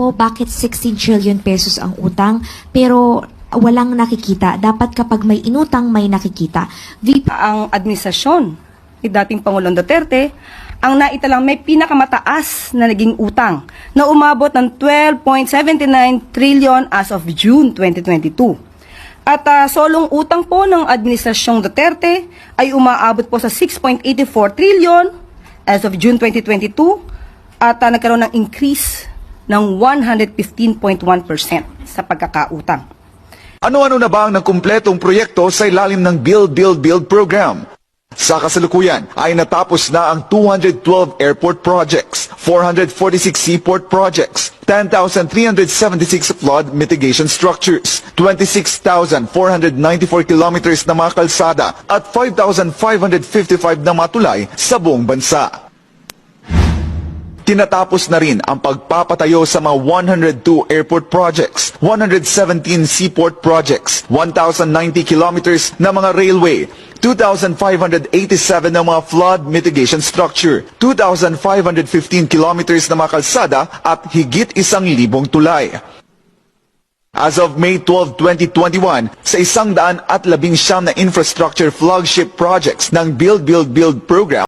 po bakit 16 trillion pesos ang utang pero walang nakikita? Dapat kapag may inutang, may nakikita. Ang administrasyon ni dating Pangulong Duterte ang naitalang may pinakamataas na naging utang na umabot ng 12.79 trillion as of June 2022. At solong utang po ng administrasyong Duterte ay umaabot po sa 6.84 trillion as of June 2022 at nagkaroon ng increase ng 115.1% sa pagkakautang. Ano-ano na ba ang nakumpletong proyekto sa ilalim ng Build, Build, Build program? Sa kasalukuyan ay natapos na ang 212 airport projects, 446 seaport projects, 10,376 flood mitigation structures, 26,494 kilometers na mga kalsada at 5,555 na matulay sa buong bansa. Tinatapos na rin ang pagpapatayo sa mga 102 airport projects, 117 seaport projects, 1,090 kilometers na mga railway, 2,587 na mga flood mitigation structure, 2,515 kilometers na mga kalsada at higit 1,000 tulay. As of May 12, 2021, sa 119 na infrastructure flagship projects ng Build, Build, Build program,